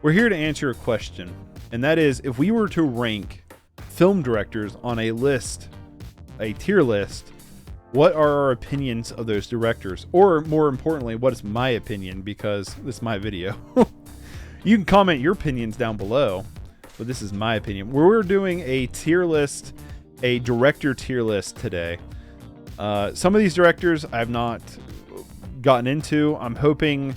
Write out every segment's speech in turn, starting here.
We're here to answer a question, and that is, if we were to rank film directors on a list, a tier list, what are our opinions of those directors? Or more importantly, what is my opinion, because this is my video. You can comment your opinions down below, but this is my opinion. We're doing a tier list, a director tier list today. Some of these directors I've not gotten into. I'm hoping,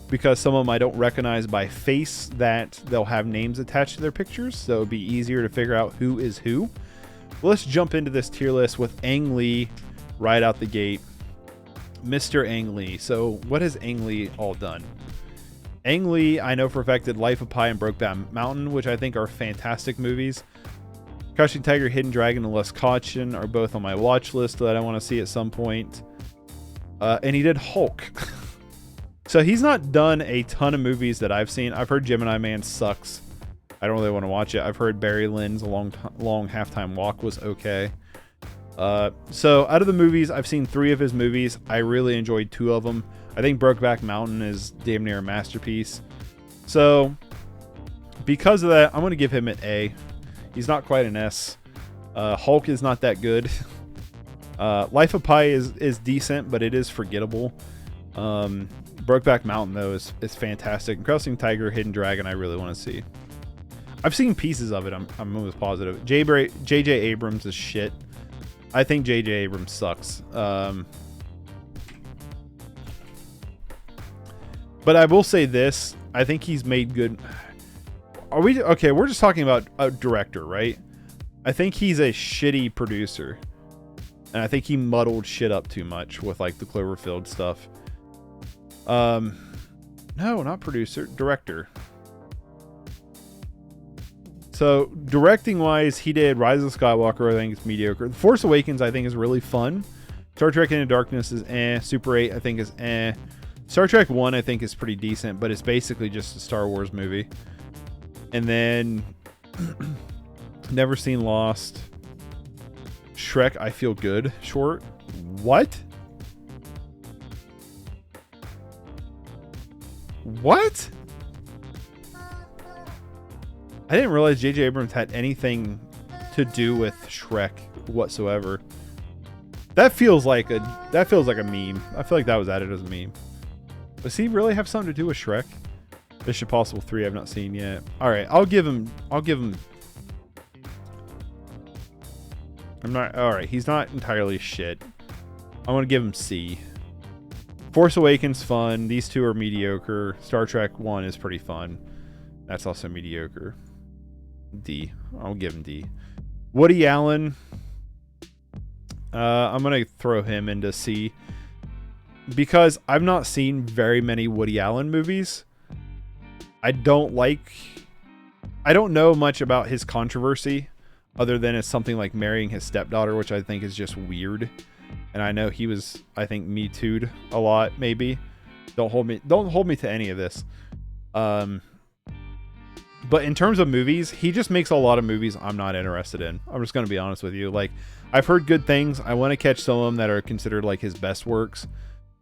because some of them I don't recognize by face, that they'll have names attached to their pictures, so it'll be easier to figure out who is who. Let's jump into this tier list with Ang Lee right out the gate. Mr. Ang Lee. So what has Ang Lee all done? Ang Lee, I know for a fact, did Life of Pi and Brokeback Mountain, which I think are fantastic movies. Crouching Tiger, Hidden Dragon, and Less Caution are both on my watch list that I want to see at some point. And he did Hulk. So he's not done a ton of movies that I've seen. I've heard Gemini Man sucks. I don't really want to watch it. I've heard Barry Lynd's Long Halftime Walk was okay. So out of the movies, I've seen 3 of his movies. I really enjoyed 2 of them. I think Brokeback Mountain is damn near a masterpiece. So because of that, I'm going to give him an A. He's not quite an S. Hulk is not that good. Life of Pi is decent, but it is forgettable. Brokeback Mountain, though, is fantastic. And Crouching Tiger, Hidden Dragon, I really want to see. I've seen pieces of it. I'm almost positive. J.J. Abrams is shit. I think J.J. Abrams sucks. But I will say this. I think he's made good... Are we... Okay, we're just talking about a director, right? I think he's a shitty producer. And I think he muddled shit up too much with, like, the Cloverfield stuff. No, not producer. Director. So, directing-wise, he did Rise of Skywalker, I think it's mediocre. The Force Awakens, I think, is really fun. Star Trek Into Darkness is eh. Super 8, I think, is eh. Star Trek 1, I think, is pretty decent, but it's basically just a Star Wars movie. And then, never seen Lost. Shrek, I Feel Good, short. What? What? I didn't realize J.J. Abrams had anything to do with Shrek whatsoever. That feels like a meme. I feel like that was added as a meme. Does he really have something to do with Shrek? Mission Impossible 3 I've not seen yet. All right, I'll give him. I'm not. All right, he's not entirely shit. I want to give him C. Force Awakens fun. These 2 are mediocre. Star Trek 1 is pretty fun. That's also mediocre. D. I'll give him D. Woody Allen. I'm going to throw him into C. Because I've not seen very many Woody Allen movies. I don't know much about his controversy. Other than it's something like marrying his stepdaughter, which I think is just weird. And I know he was, I think, Me Too'd a lot, maybe. Don't hold me to any of this. But in terms of movies, he just makes a lot of movies I'm not interested in. I'm just going to be honest with you. Like, I've heard good things. I want to catch some of them that are considered like his best works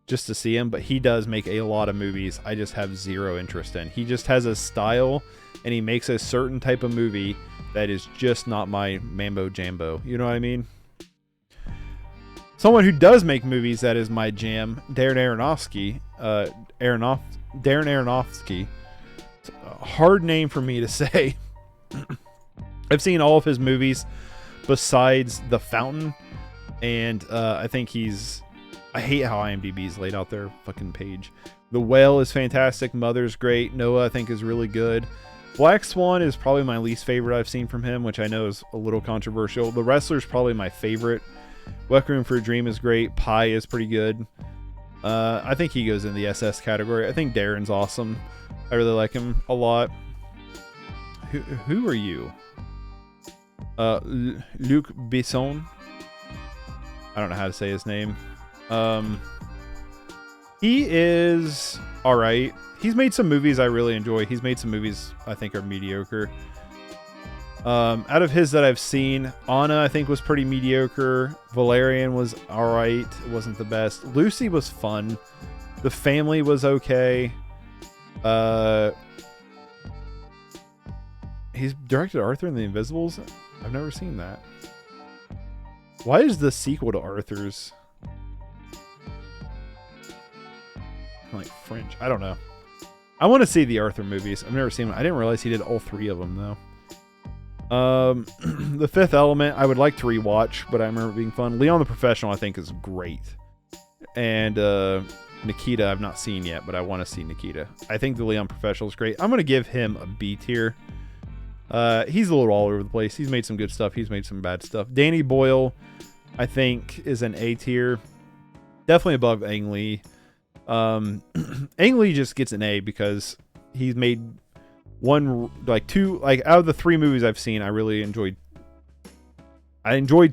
just to see him. But he does make a lot of movies I just have zero interest in. He just has a style, and he makes a certain type of movie that is just not my mambo jambo. You know what I mean? Someone who does make movies that is my jam, Darren Aronofsky. Darren Aronofsky. It's a hard name for me to say. I've seen all of his movies besides The Fountain, and I think I hate how IMDb is laid out their fucking page. The Whale is fantastic. Mother's great. Noah, I think, is really good. Black Swan is probably my least favorite I've seen from him, which I know is a little controversial. The Wrestler is probably my favorite. Requiem for a Dream is great. Pi is pretty good. I think he goes in the SS category. I think Darren's awesome. I really like him a lot. Who are you? Luc Besson. I don't know how to say his name. He is alright. He's made some movies I really enjoy. He's made some movies I think are mediocre. Out of his that I've seen, Anna I think was pretty mediocre. Valerian was alright. It wasn't the best. Lucy was fun. The Family was okay. He's directed Arthur and the Invisibles. I've never seen that. Why is the sequel to Arthur's like French? I don't know. I want to see the Arthur movies. I've never seen them. I didn't realize he did all 3 of them though. The Fifth Element I would like to rewatch, but I remember it being fun. Leon the Professional I think is great. And Nikita I've not seen yet, but I want to see Nikita. I think the Leon Professional is great. I'm going to give him a B tier. He's a little all over the place. He's made some good stuff. He's made some bad stuff. Danny Boyle I think is an A tier. Definitely above Ang Lee. Ang Lee just gets an A because he's made two out of the 3 movies I've seen, I enjoyed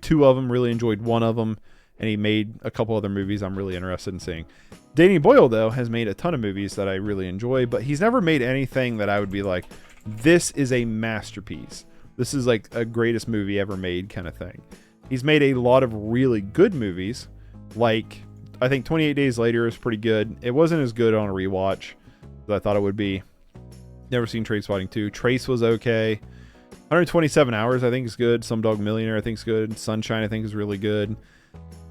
2 of them, really enjoyed one of them, and he made a couple other movies I'm really interested in seeing. Danny Boyle though has made a ton of movies that I really enjoy, but he's never made anything that I would be like, this is a masterpiece. This is like a greatest movie ever made kind of thing. He's made a lot of really good movies, like I think 28 Days Later is pretty good. It wasn't as good on a rewatch as I thought it would be. Never seen Trainspotting 2. Trace was okay. 127 Hours I think is good. Slumdog Millionaire I think is good. Sunshine I think is really good.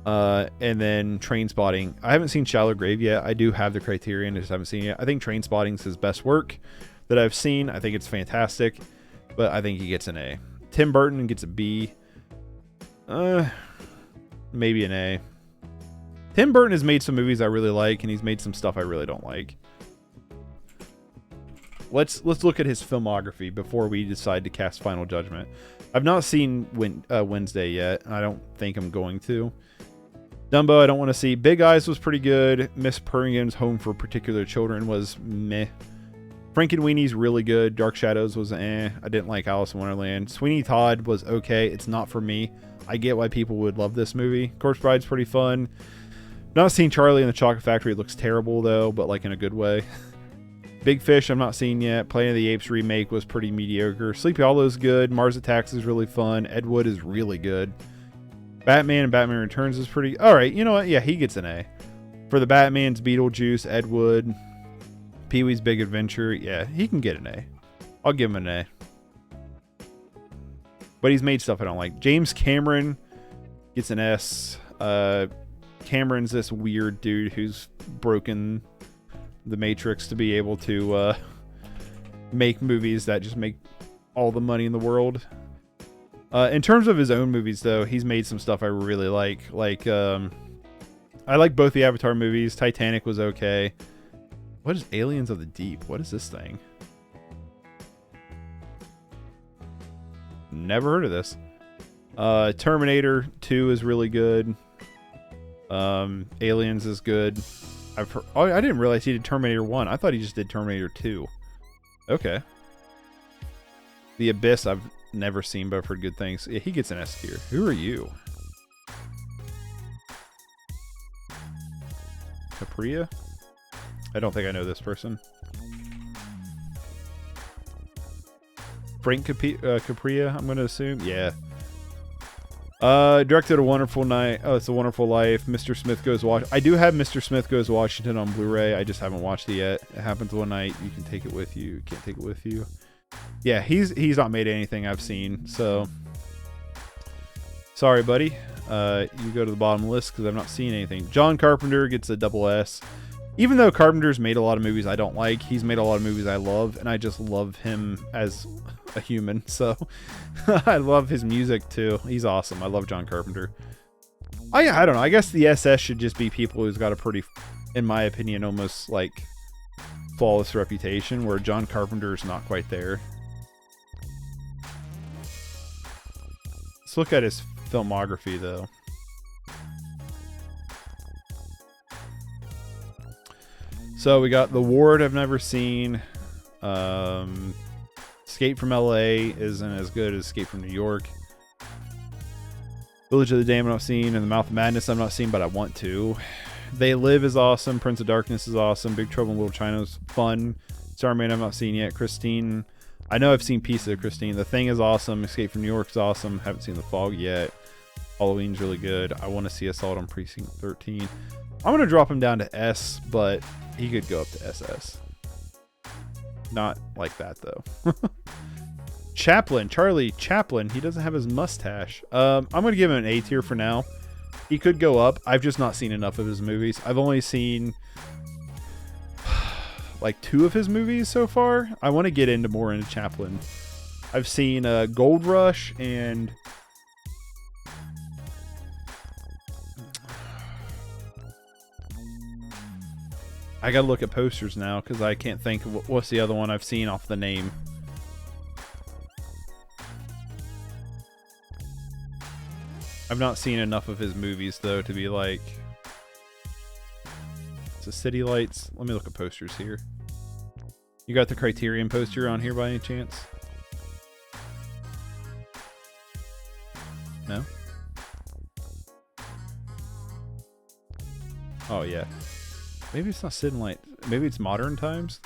And then Trainspotting. I haven't seen Shallow Grave yet. I do have the Criterion. I just haven't seen it yet. I think Trainspotting is his best work that I've seen. I think it's fantastic, but I think he gets an A. Tim Burton gets a B. Maybe an A. Tim Burton has made some movies I really like, and he's made some stuff I really don't like. Let's look at his filmography before we decide to cast final judgment. I've not seen Wednesday yet. I don't think I'm going to. Dumbo I don't want to see. Big Eyes was pretty good. Miss Peregrine's Home for Particular Children was meh. Frankenweenie's really good. Dark Shadows was eh. I didn't like Alice in Wonderland. Sweeney Todd was okay. It's not for me. I get why people would love this movie. Corpse Bride's pretty fun. Not seen Charlie and the Chocolate Factory. It looks terrible though, but like in a good way. Big Fish I'm not seen yet. Planet of the Apes remake was pretty mediocre. Sleepy Hollow's good. Mars Attacks is really fun. Ed Wood is really good. Batman and Batman Returns is pretty... Alright, you know what? Yeah, he gets an A. For the Batman's Beetlejuice, Ed Wood, Pee-wee's Big Adventure, yeah, he can get an A. I'll give him an A. But he's made stuff I don't like. James Cameron gets an S. Cameron's this weird dude who's broken the Matrix to be able to make movies that just make all the money in the world. In terms of his own movies, though, he's made some stuff I really like. I like both the Avatar movies. Titanic was okay. What is Aliens of the Deep? What is this thing? Never heard of this. Terminator 2 is really good. Aliens is good. I didn't realize he did Terminator 1. I thought he just did Terminator 2. Okay. The Abyss I've never seen, but I've heard good things. Yeah, he gets an S tier. Who are you? Capria? I don't think I know this person. Frank Capria, I'm going to assume. Yeah. Directed A Wonderful Night. Oh, It's a Wonderful Life. Mr. Smith Goes Washington. I do have Mr. Smith Goes Washington on Blu-ray. I just haven't watched it yet. It happens one night. You can take it with you. You can't take it with you. Yeah, he's not made anything I've seen. So sorry, buddy. You go to the bottom of the list because I've not seen anything. John Carpenter gets a double S. Even though Carpenter's made a lot of movies I don't like, he's made a lot of movies I love, and I just love him as a human. So I love his music too. He's awesome. I love John Carpenter. I don't know. I guess the SS should just be people who's got a pretty, in my opinion, almost like flawless reputation, where John Carpenter is not quite there. Let's look at his filmography though. So we got The Ward I've never seen. Escape from LA isn't as good as Escape from New York. Village of the Damned I've not seen, and The Mouth of Madness I've not seen, but I want to. They Live is awesome. Prince of Darkness is awesome. Big Trouble in Little China is fun. Starman I've not seen yet. Christine, I know I've seen pieces of Christine. The Thing is awesome. Escape from New York is awesome. Haven't seen The Fog yet. Halloween's really good. I want to see Assault on Precinct 13. I'm going to drop him down to S, but he could go up to SS. Not like that, though. Charlie Chaplin. He doesn't have his mustache. I'm gonna give him an A tier for now. He could go up. I've just not seen enough of his movies. I've only seen like 2 of his movies so far. I want to get more into Chaplin. I've seen Gold Rush and I gotta look at posters now because I can't think of what's the other one I've seen off the name. I've not seen enough of his movies though to be like. It's a City Lights. Let me look at posters here. You got the Criterion poster on here by any chance? No? Oh yeah. Maybe it's not City Lights. Maybe it's Modern Times?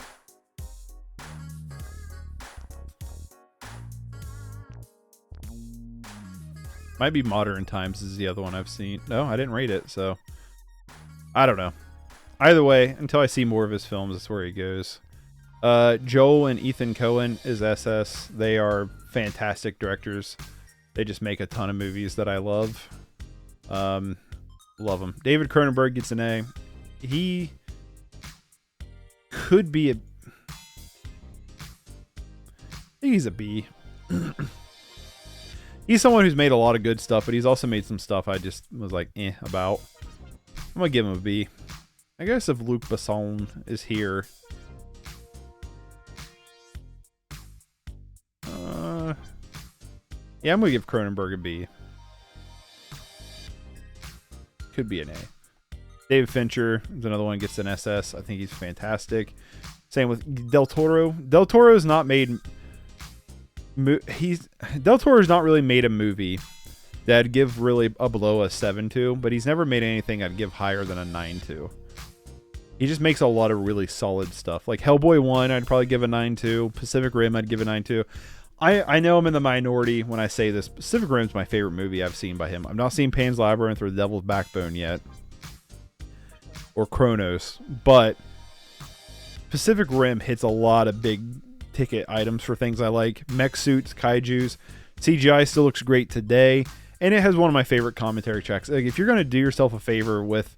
Might be Modern Times is the other one I've seen. No, I didn't rate it, so I don't know. Either way, until I see more of his films, that's where he goes. Joel and Ethan Coen is SS. They are fantastic directors. They just make a ton of movies that I love. Love them. David Cronenberg gets an A. He could be a... I think he's a B. He's someone who's made a lot of good stuff, but he's also made some stuff I just was like, about. I'm going to give him a B. I guess if Luc Besson is here. Yeah, I'm going to give Cronenberg a B. Could be an A. David Fincher is another one, gets an SS. I think he's fantastic. Same with Del Toro. Del Toro's not made... Del Toro's not really made a movie that I'd give really below a 7 to, but he's never made anything I'd give higher than a 9 to. He just makes a lot of really solid stuff. Like Hellboy 1, I'd probably give a 9 to. Pacific Rim, I'd give a 9 to. I know I'm in the minority when I say this. Pacific Rim's my favorite movie I've seen by him. I've not seen Pan's Labyrinth or The Devil's Backbone yet. Or Kronos. But Pacific Rim hits a lot of big ticket items for things I like. Mech suits, kaijus. CGI still looks great today. And it has one of my favorite commentary tracks. Like, if you're going to do yourself a favor with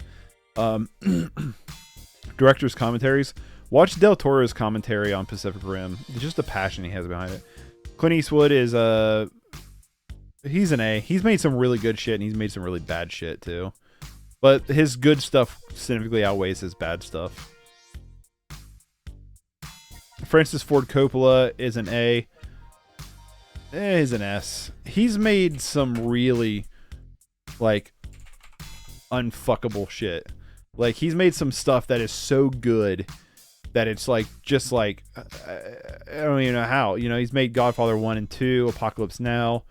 director's commentaries, watch Del Toro's commentary on Pacific Rim. It's just the passion he has behind it. Clint Eastwood is he's an A. He's made some really good shit and he's made some really bad shit too. But his good stuff significantly outweighs his bad stuff. Francis Ford Coppola is an A. He's an S. He's made some really, like, unfuckable shit. Like, he's made some stuff that is so good that it's like, just like, I don't even know how. You know, he's made Godfather 1 and 2, Apocalypse Now,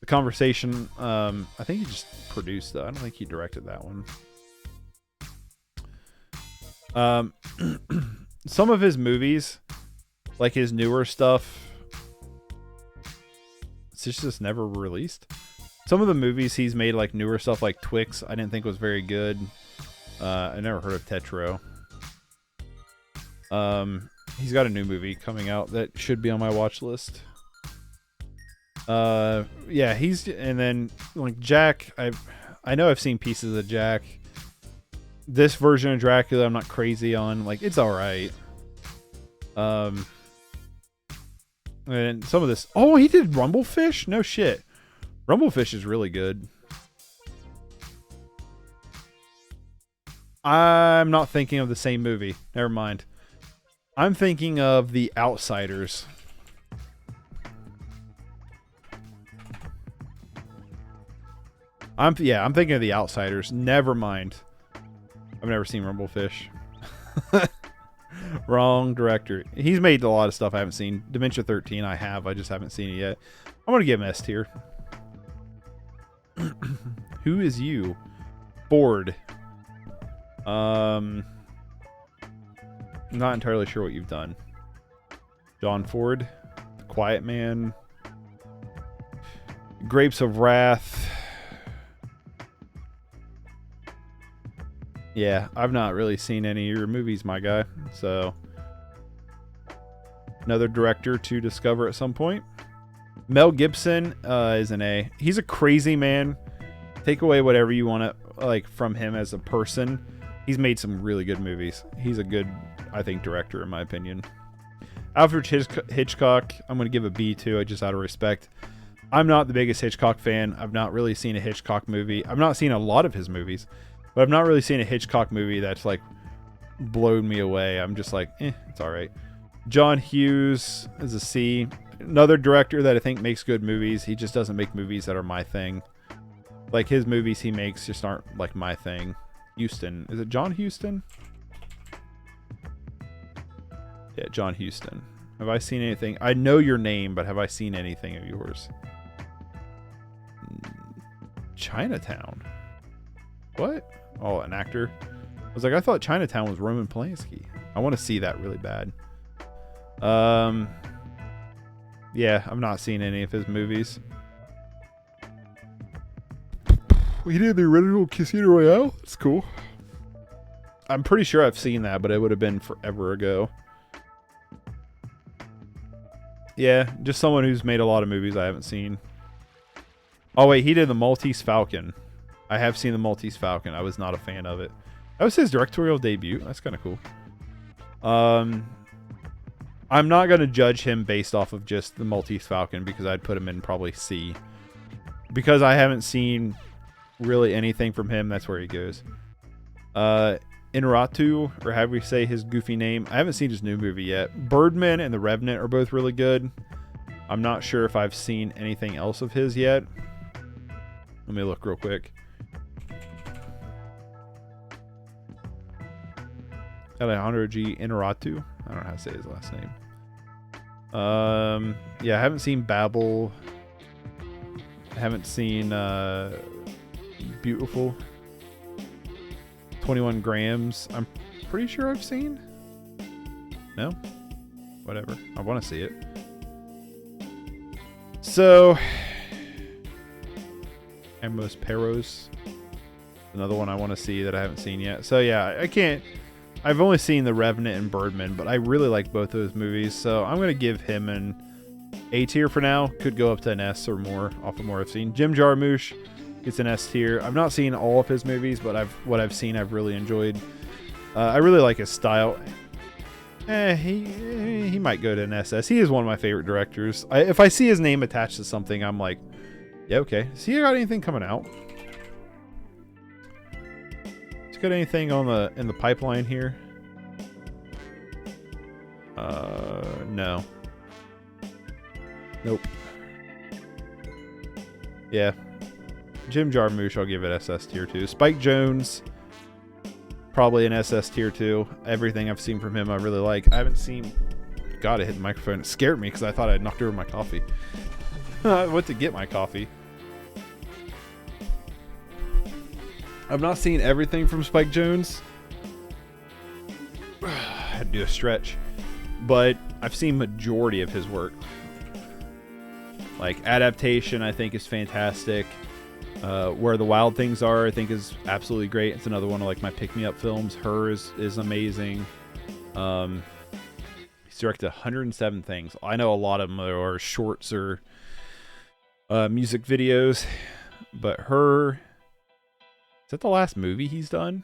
The Conversation. I think he just produced that. I don't think he directed that one. Some of his movies, like his newer stuff, it's just never released. Some of the movies he's made, like newer stuff like Twix, I didn't think was very good. I never heard of Tetro. He's got a new movie coming out that should be on my watch list. Yeah, and then like Jack, I know I've seen pieces of Jack. This version of Dracula I'm not crazy on. Like, it's alright. And some of this... Oh, he did Rumblefish? No shit. Rumblefish is really good. I'm not thinking of the same movie. Never mind. I'm thinking of The Outsiders. I'm thinking of The Outsiders. Never mind. I've never seen Rumblefish. Wrong director. He's made a lot of stuff I haven't seen. Dementia 13 I have. I just haven't seen it yet. I'm going to give him S tier. Who is you? Ford. I'm not entirely sure what you've done. John Ford. The Quiet Man. Grapes of Wrath. Yeah, I've not really seen any of your movies, my guy. So, another director to discover at some point. Mel Gibson is an A. He's a crazy man. Take away whatever you want to like from him as a person. He's made some really good movies. He's a good, I think, director in my opinion. Alfred Hitchcock, I'm going to give a B to, just out of respect. I'm not the biggest Hitchcock fan. I've not really seen a Hitchcock movie. I've not seen a lot of his movies, but I've not really seen a Hitchcock movie that's like blown me away. I'm just like, it's all right. John Hughes is a C. Another director that I think makes good movies. He just doesn't make movies that are my thing. Like his movies he makes just aren't like my thing. Houston. Is it John Huston? Yeah, John Huston. Have I seen anything? I know your name, but have I seen anything of yours? Chinatown. What? Oh, an actor? I was like, I thought Chinatown was Roman Polanski. I want to see that really bad. Yeah, I've not seen any of his movies. He did the original Casino Royale. That's cool. I'm pretty sure I've seen that, but it would have been forever ago. Yeah, just someone who's made a lot of movies I haven't seen. Oh, wait, he did the Maltese Falcon. I have seen the Maltese Falcon. I was not a fan of it. That was his directorial debut. That's kind of cool. I'm not going to judge him based off of just the Maltese Falcon because I'd put him in probably C. Because I haven't seen really anything from him, that's where he goes. Inarritu, or however you say his goofy name. I haven't seen his new movie yet. Birdman and The Revenant are both really good. I'm not sure if I've seen anything else of his yet. Let me look real quick. Alejandro G. Inarritu. I don't know how to say his last name. Yeah, I haven't seen Babel. I haven't seen Beautiful. 21 Grams. I'm pretty sure I've seen. No? Whatever. I want to see it. So, Amos Perros. Another one I want to see that I haven't seen yet. So yeah, I can't. I've only seen The Revenant and Birdman, but I really like both those movies. So I'm going to give him an A tier for now. Could go up to an S or more off of more I've seen. Jim Jarmusch gets an S tier. I've not seen all of his movies, but what I've seen I've really enjoyed. I really like his style. He might go to an SS. He is one of my favorite directors. If I see his name attached to something, I'm like, yeah, okay. Has he got anything coming out? Has he got anything in the pipeline here? No. Nope. Yeah. Jim Jarmusch, I'll give it SS tier 2. Spike Jonze, probably an SS tier 2. Everything I've seen from him I really like. I haven't seen... God, I hit the microphone. It scared me because I thought I had knocked over my coffee. I went to get my coffee. I've not seen everything from Spike Jonze. I had to do a stretch. But I've seen majority of his work. Like, Adaptation, I think, is fantastic. Where the Wild Things Are, I think, is absolutely great. It's another one of like my pick-me-up films. Her is amazing. He's directed 107 things. I know a lot of them are shorts or music videos, but Her, is that the last movie he's done?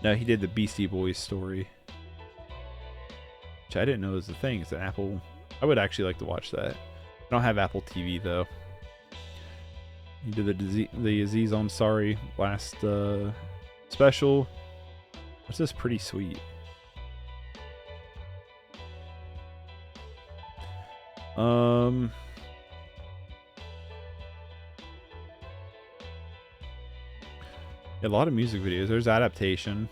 No, he did the Beastie Boys story, which I didn't know was a thing. It's an Apple. I would actually like to watch that. I don't have Apple TV though. He did the Aziz Ansari last special. What's this? Pretty Sweet. A lot of music videos. There's Adaptation.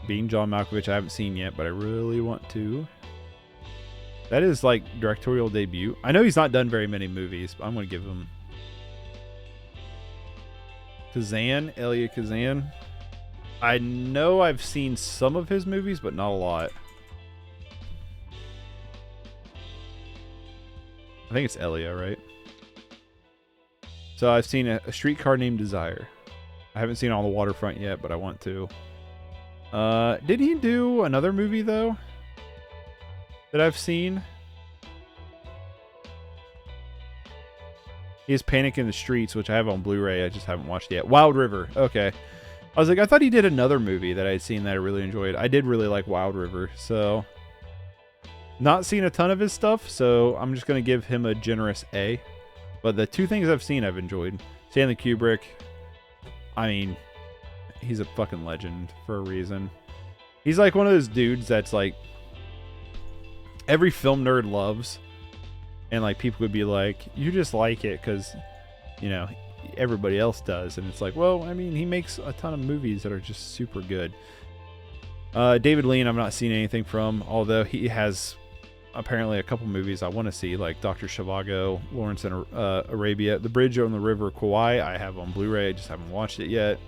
Being John Malkovich, I haven't seen yet, but I really want to. That is like directorial debut. I know he's not done very many movies, but I'm going to give him Kazan, Elia Kazan. I know I've seen some of his movies, but not a lot. I think it's Elia, right? So I've seen a Streetcar Named Desire. I haven't seen On the Waterfront yet, but I want to. Did he do another movie though? that I've seen. He has Panic in the Streets, which I have on Blu-ray. I just haven't watched it yet. Wild River. Okay. I was like, I thought he did another movie that I had seen that I really enjoyed. I did really like Wild River, so not seen a ton of his stuff, so I'm just going to give him a generous A. But the two things I've seen, I've enjoyed. Stanley Kubrick, I mean, he's a fucking legend for a reason. He's like one of those dudes that's like every film nerd loves, and like people would be like, you just like it because, you know, everybody else does. And it's like, well, I mean, he makes a ton of movies that are just super good. David Lean, I'm not seeing anything from, although he has apparently a couple movies I want to see, like Dr. Zhivago, Lawrence in Arabia, The Bridge on the River Kwai. I have on Blu-ray. I just haven't watched it yet.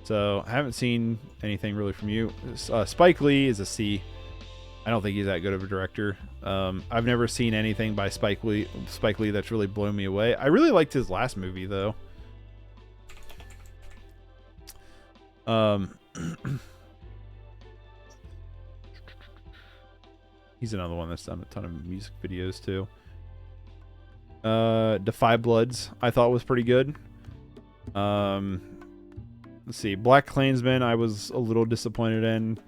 So I haven't seen anything really from you. Spike Lee is a C. I don't think he's that good of a director. I've never seen anything by Spike Lee that's really blown me away. I really liked his last movie, though. He's another one that's done a ton of music videos too. Defy Bloods, I thought was pretty good. Let's see, Black Klansman, I was a little disappointed in.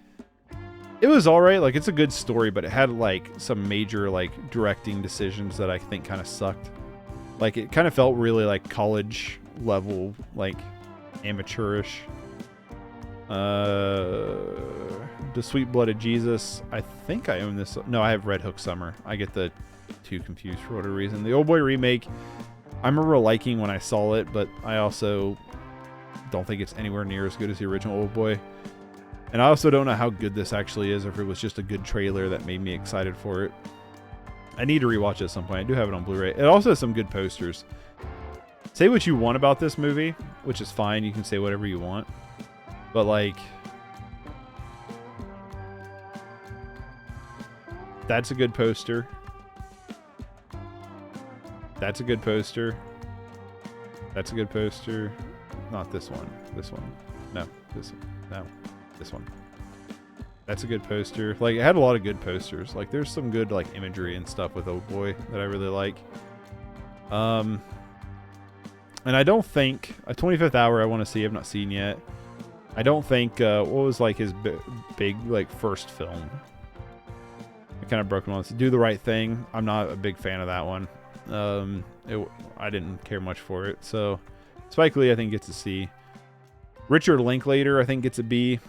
It was alright, like it's a good story, but it had like some major like directing decisions that I think kind of sucked. Like it kind of felt really like college level, like amateurish. The Sweet Blood of Jesus. I think I own this. No, I have Red Hook Summer. I get the two confused for whatever reason. The Old Boy remake, I remember liking when I saw it, but I also don't think it's anywhere near as good as the original Old Boy. And I also don't know how good this actually is, or if it was just a good trailer that made me excited for it. I need to rewatch it at some point. I do have it on Blu-ray. It also has some good posters. Say what you want about this movie, which is fine. You can say whatever you want. But like, that's a good poster. That's a good poster. That's a good poster. Not this one. This one. No. This one. No. This one. That's a good poster. Like, it had a lot of good posters. Like, there's some good, like, imagery and stuff with Old Boy that I really like. And I don't think... A 25th Hour I want to see. I've not seen yet. I don't think... what was, like, his big, like, first film? I kind of broke him on this. Do the Right Thing. I'm not a big fan of that one. I didn't care much for it. So, Spike Lee, I think, gets a C. Richard Linklater, I think, gets a B.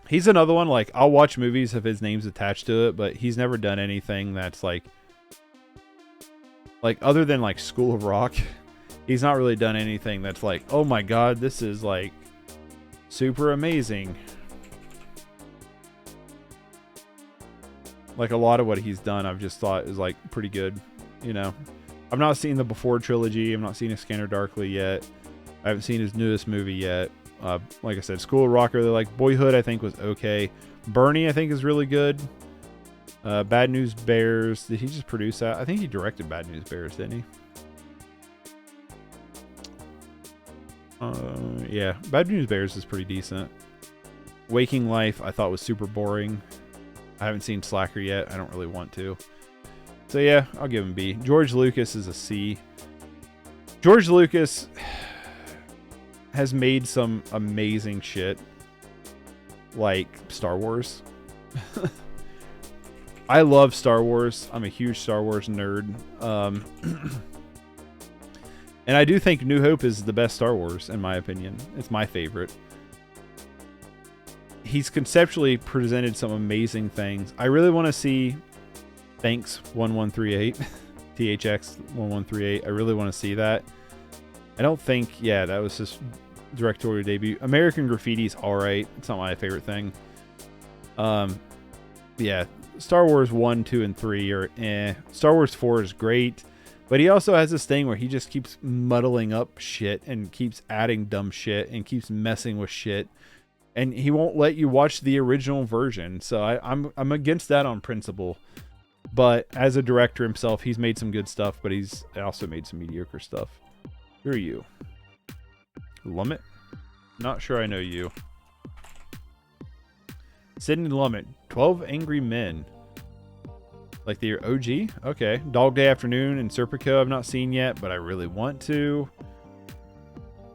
He's another one, like, I'll watch movies if his name's attached to it, but he's never done anything that's, like, other than, like, School of Rock, he's not really done anything that's, like, oh my god, this is, like, super amazing. Like, a lot of what he's done, I've just thought is, like, pretty good, you know. I've not seen the Before trilogy. I've not seen A Scanner Darkly yet. I haven't seen his newest movie yet. Like I said, School of Rock, I really like. Boyhood, I think, was okay. Bernie, I think, is really good. Bad News Bears. Did he just produce that? I think he directed Bad News Bears, didn't he? Yeah, Bad News Bears is pretty decent. Waking Life, I thought was super boring. I haven't seen Slacker yet. I don't really want to. So yeah, I'll give him B. George Lucas is a C. George Lucas has made some amazing shit, like Star Wars. I love Star Wars. I'm a huge Star Wars nerd. And I do think New Hope is the best Star Wars, in my opinion. It's my favorite. He's conceptually presented some amazing things. I really want to see Thanks 1138, THX 1138. I really want to see that. I don't think, yeah, that was his directorial debut. American Graffiti's alright. It's not my favorite thing. Yeah, Star Wars 1, 2, and 3 are eh. Star Wars 4 is great, but he also has this thing where he just keeps muddling up shit and keeps adding dumb shit and keeps messing with shit, and he won't let you watch the original version. So I'm against that on principle. But as a director himself, he's made some good stuff, but he's also made some mediocre stuff. Who are you? Lumet? Not sure I know you. Sidney Lumet. 12 Angry Men. Like the OG? Okay. Dog Day Afternoon and Serpico I've not seen yet, but I really want to.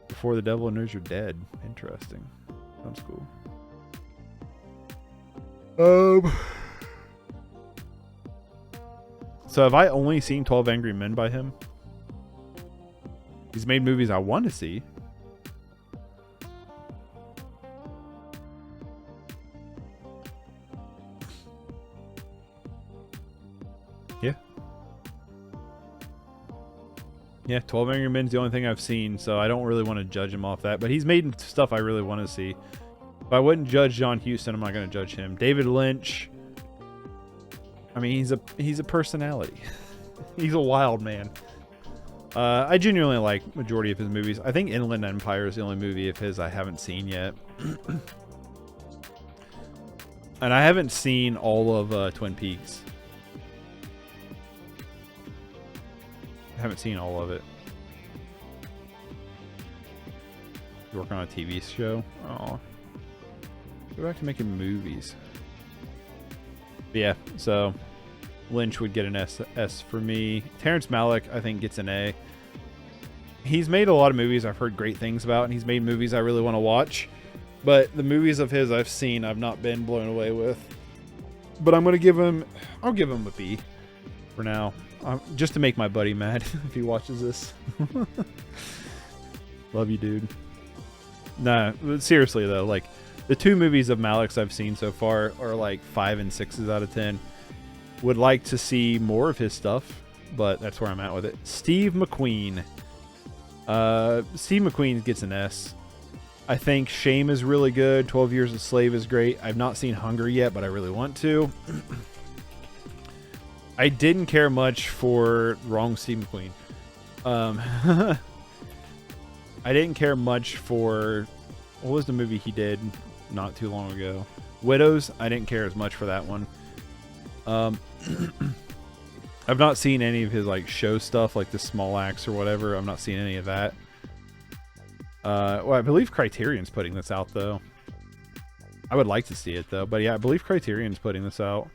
Before the Devil Knows You're Dead. Interesting. Sounds cool. So have I only seen 12 Angry Men by him? He's made movies I want to see. Yeah. Yeah, 12 Angry Men's the only thing I've seen, so I don't really want to judge him off that. But he's made stuff I really want to see. If I wouldn't judge John Huston, I'm not going to judge him. David Lynch. I mean, he's a personality. He's a wild man. I genuinely like majority of his movies. I think Inland Empire is the only movie of his I haven't seen yet. And I haven't seen all of Twin Peaks. I haven't seen all of it. You working on a TV show? Oh. Go back to making movies. But yeah, so Lynch would get an S for me. Terrence Malick, I think, gets an A. He's made a lot of movies I've heard great things about, and he's made movies I really want to watch. But the movies of his I've seen, I've not been blown away with. But I'll give him a B for now. Just to make my buddy mad if he watches this. Love you, dude. Nah, seriously though, like, the two movies of Malick's I've seen so far are like 5 and 6s out of 10. Would like to see more of his stuff, but that's where I'm at with it. Steve McQueen. Steve McQueen gets an S. I think Shame is really good. 12 Years a Slave is great. I've not seen Hunger yet, but I really want to. I didn't care much for wrong Steve McQueen. I didn't care much for, what was the movie he did not too long ago? Widows. I didn't care as much for that one. I've not seen any of his like show stuff, like the Small Axe or whatever. I'm not seeing any of that. Well, I believe Criterion's putting this out though. I would like to see it though, but yeah, I believe Criterion's putting this out.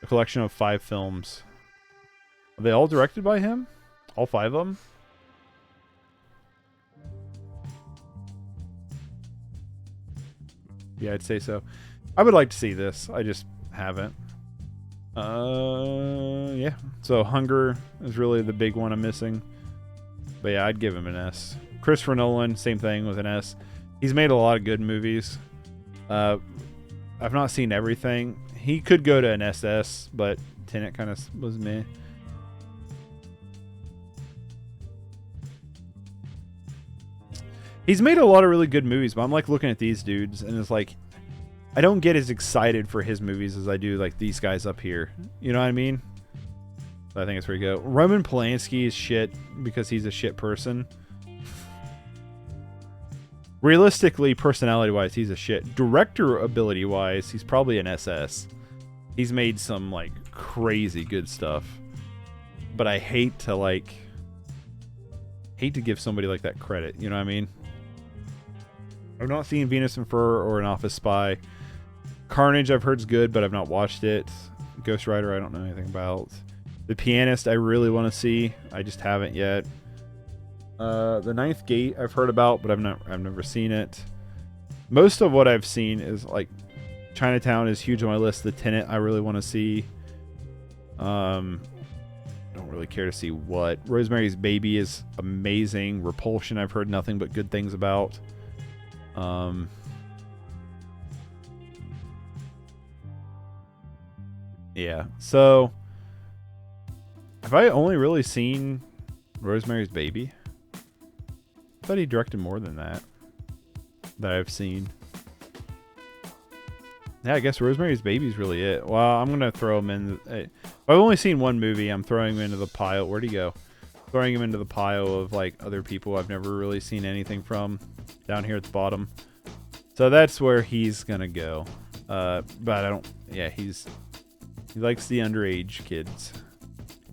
A collection of 5 films. Are they all directed by him? All 5 of them? Yeah, I'd say so. I would like to see this. I just haven't. Yeah. So Hunger is really the big one I'm missing. But yeah, I'd give him an S. Christopher Nolan, same thing with an S. He's made a lot of good movies. I've not seen everything. He could go to an SS, but Tenet kind of was meh. He's made a lot of really good movies, but I'm like looking at these dudes and it's like, I don't get as excited for his movies as I do like these guys up here. You know what I mean? So I think it's where you go. Roman Polanski is shit because he's a shit person. Realistically, personality-wise, he's a shit. Director ability-wise, he's probably an SS. He's made some like crazy good stuff. But I hate to give somebody like that credit. You know what I mean? I've not seen Venus and Fur or An Office Spy. Carnage I've heard's good, but I've not watched it. Ghost Rider I don't know anything about. The Pianist I really want to see. I just haven't yet. The Ninth Gate I've heard about, but I've never seen it. Most of what I've seen is like Chinatown is huge on my list. The Tenet I really want to see. Don't really care to see what. Rosemary's Baby is amazing. Repulsion I've heard nothing but good things about. Yeah, so have I only really seen Rosemary's Baby? I thought he directed more than that I've seen. Yeah, I guess Rosemary's Baby is really it. Well, I'm gonna throw him in. I've only seen one movie. I'm throwing him into the pile. Where'd he go? Throwing him into the pile of like other people I've never really seen anything from. Down here at the bottom. So that's where he's gonna go. But I don't. Yeah, he likes the underage kids.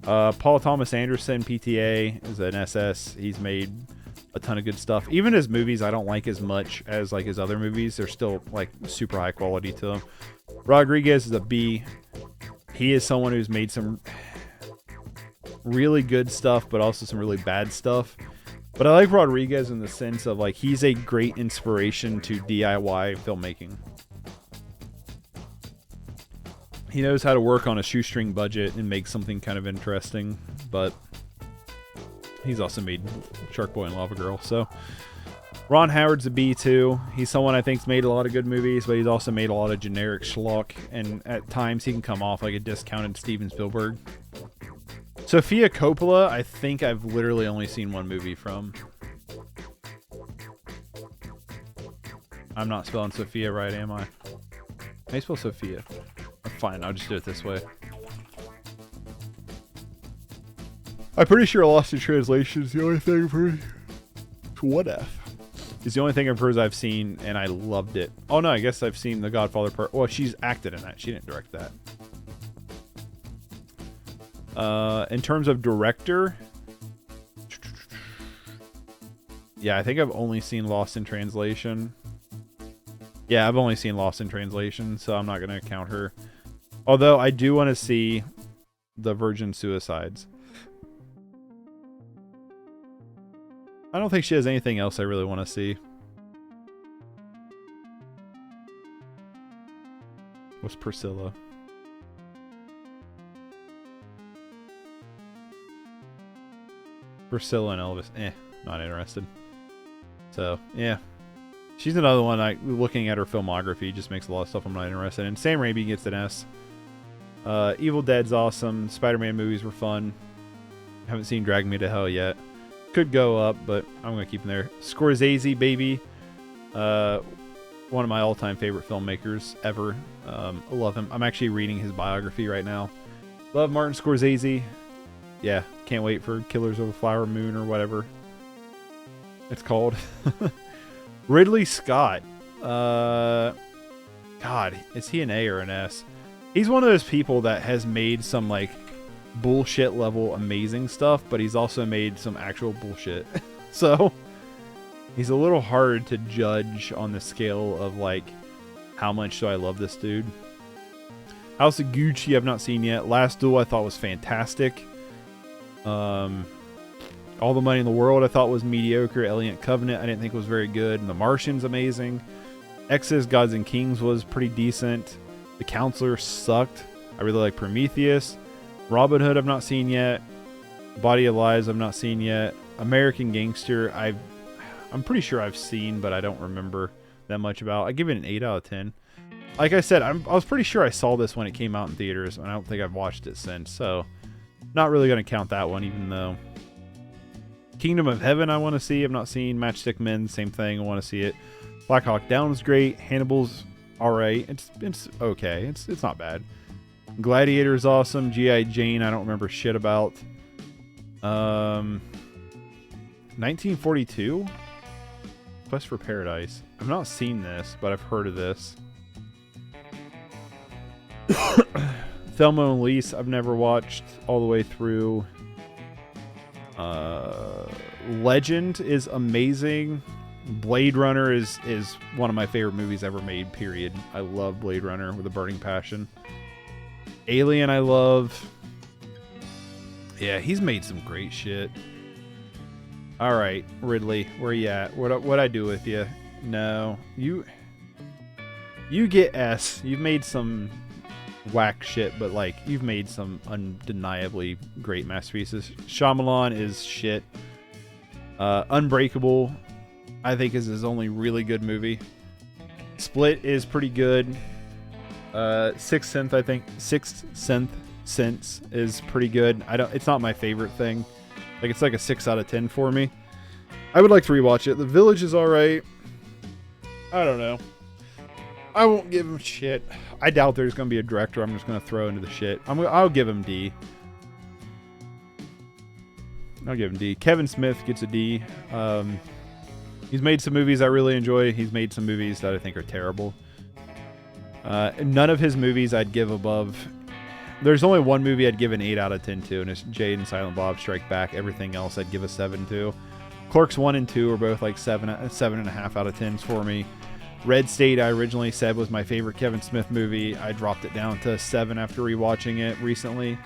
Paul Thomas Anderson, PTA, is an SS. He's made a ton of good stuff. Even his movies I don't like as much as like his other movies. They're still like super high quality to them. Rodriguez is a B. he is someone who's made some really good stuff, but also some really bad stuff. But I like Rodriguez in the sense of like he's a great inspiration to DIY filmmaking. He knows how to work on a shoestring budget and make something kind of interesting, but he's also made Shark Boy and Lava Girl. So Ron Howard's a B too. He's someone I think's made a lot of good movies, but he's also made a lot of generic schlock, and at times he can come off like a discounted Steven Spielberg. Sofia Coppola, I think I've literally only seen one movie from. I'm not spelling Sophia right, am I? How do you spell Sophia? Fine, I'll just do it this way. I'm pretty sure Lost in Translation is the only thing of hers. What F? It's the only thing of hers I've seen, and I loved it. Oh no, I guess I've seen The Godfather part. Well, she's acted in that. She didn't direct that. In terms of director, yeah, I think I've only seen Lost in Translation. Yeah, I've only seen Lost in Translation, so I'm not going to count her. Although I do want to see The Virgin Suicides. I don't think she has anything else I really want to see. What's Priscilla? Priscilla and Elvis, not interested. So, yeah. She's another one, looking at her filmography, just makes a lot of stuff I'm not interested in. Sam Raimi gets an S. Evil Dead's awesome. Spider-Man movies were fun. Haven't seen Drag Me to Hell yet. Could go up, but I'm going to keep him there. Scorsese, baby. One of my all-time favorite filmmakers ever. I love him. I'm actually reading his biography right now. Love Martin Scorsese. Yeah, can't wait for Killers of a Flower Moon or whatever it's called. Ridley Scott. God, is he an A or an S? He's one of those people that has made some like bullshit level amazing stuff, but he's also made some actual bullshit. So he's a little hard to judge on the scale of like how much do I love this dude. House of Gucci I've not seen yet. Last Duel I thought was fantastic. All the Money in the World I thought was mediocre. Alien Covenant I didn't think was very good. And The Martian's amazing. Exodus Gods and Kings was pretty decent. The Counselor sucked. I really like Prometheus. Robin Hood I've not seen yet. Body of Lies I've not seen yet. American Gangster I'm pretty sure I've seen, but I don't remember that much about. I give it an 8 out of 10. Like I said, I was pretty sure I saw this when it came out in theaters, and I don't think I've watched it since, so not really going to count that one, even though Kingdom of Heaven I want to see. I've not seen. Matchstick Men, same thing. I want to see it. Black Hawk Down's great. Hannibal's alright. It's okay. It's not bad. Gladiator's awesome. G.I. Jane I don't remember shit about. 1942? Quest for Paradise. I've not seen this, but I've heard of this. Thelma and Louise I've never watched all the way through. Legend is amazing. Blade Runner is one of my favorite movies ever made, period. I love Blade Runner with a burning passion. Alien I love. Yeah, he's made some great shit. Alright, Ridley, where you at? What'd I do with you? No. You get S. You've made some whack shit, but like you've made some undeniably great masterpieces. Shyamalan is shit. Unbreakable I think is his only really good movie. Split is pretty good. Sixth Sense is pretty good. It's not my favorite thing. Like it's like a 6 out of 10 for me. I would like to rewatch it. The Village is alright. I don't know. I won't give him shit. I doubt there's going to be a director I'm just going to throw into the shit. I'll give him D. I'll give him D. Kevin Smith gets a D. He's made some movies I really enjoy. He's made some movies that I think are terrible. None of his movies I'd give above. There's only one movie I'd give an 8 out of 10 to, and it's Jade and Silent Bob Strike Back. Everything else I'd give a 7 to. Clerks 1 and 2 are both like 7.5 out of 10s for me. Red State, I originally said was my favorite Kevin Smith movie. I dropped it down to 7 after rewatching it recently.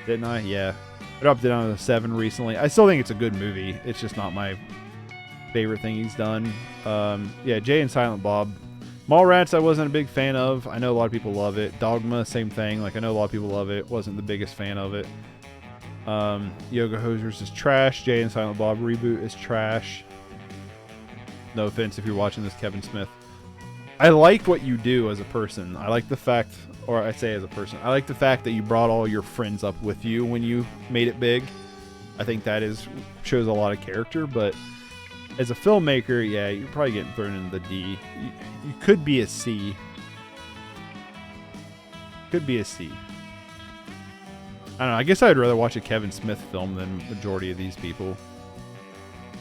Didn't I? Yeah. I dropped it down to 7 recently. I still think it's a good movie. It's just not my favorite thing he's done. Yeah, Jay and Silent Bob. Mallrats, I wasn't a big fan of. I know a lot of people love it. Dogma, same thing. Like, I know a lot of people love it. Wasn't the biggest fan of it. Yoga Hosers is trash. Jay and Silent Bob reboot is trash. No offense if you're watching this, Kevin Smith. I like what you do as a person. I like the fact, or I say as a person, I like the fact that you brought all your friends up with you when you made it big. I think that shows a lot of character, but as a filmmaker, yeah, you're probably getting thrown into the D. You could be a C. Could be a C. I don't know. I guess I'd rather watch a Kevin Smith film than majority of these people.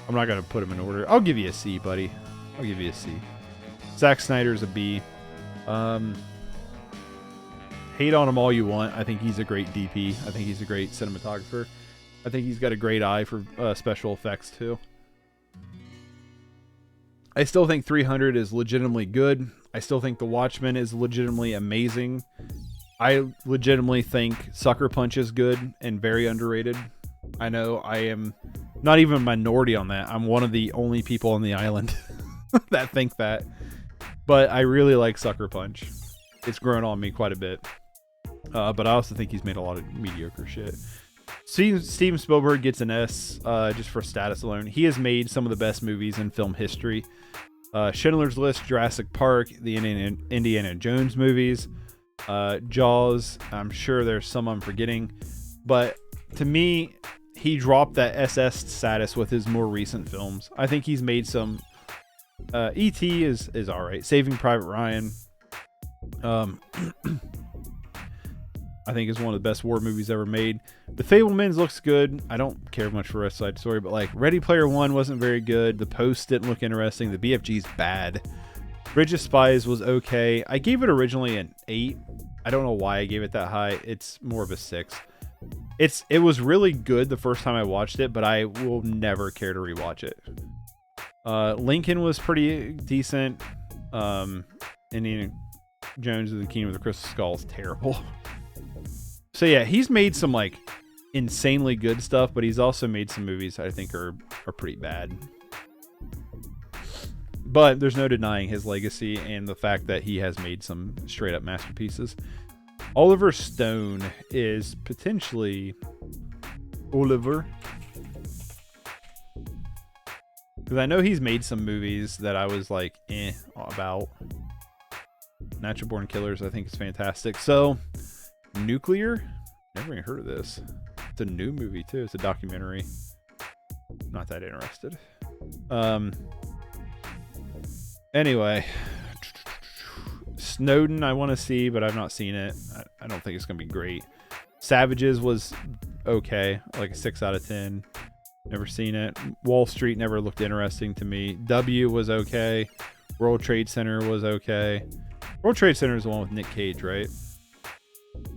I'm not going to put them in order. I'll give you a C, buddy. I'll give you a C. Zack Snyder's a B. Hate on him all you want. I think he's a great DP. I think he's a great cinematographer. I think he's got a great eye for special effects, too. I still think 300 is legitimately good. I still think The Watchmen is legitimately amazing. I legitimately think Sucker Punch is good and very underrated. I know I am not even a minority on that. I'm one of the only people on the island that think that. But I really like Sucker Punch. It's grown on me quite a bit. But I also think he's made a lot of mediocre shit. Steven Spielberg gets an S just for status alone. He has made some of the best movies in film history. Schindler's List, Jurassic Park, the Indiana Jones movies, Jaws. I'm sure there's some I'm forgetting. But to me, he dropped that SS status with his more recent films. I think he's made some... E.T. is alright. Saving Private Ryan. I think is one of the best war movies ever made. The Fabelmans looks good. I don't care much for West Side Story, but like Ready Player One wasn't very good. The Post didn't look interesting. The BFG's bad. Bridge of Spies was okay. I gave it originally an 8. I don't know why I gave it that high. It's more of a 6. It was really good the first time I watched it, but I will never care to rewatch it. Lincoln was pretty decent. Indiana Jones of the Kingdom of the Crystal Skull is terrible. So yeah, he's made some like insanely good stuff, but he's also made some movies I think are pretty bad. But there's no denying his legacy and the fact that he has made some straight up masterpieces. Oliver Stone is potentially Oliver. Because I know he's made some movies that I was like, about. Natural Born Killers, I think is fantastic. So, Nuclear? Never even heard of this. It's a new movie, too. It's a documentary. Not that interested. Anyway. Snowden, I want to see, but I've not seen it. I don't think it's going to be great. Savages was okay. Like a 6 out of 10. Never seen it. Wall Street never looked interesting to me. W was okay. World Trade Center was okay. World Trade Center is the one with Nick Cage, right?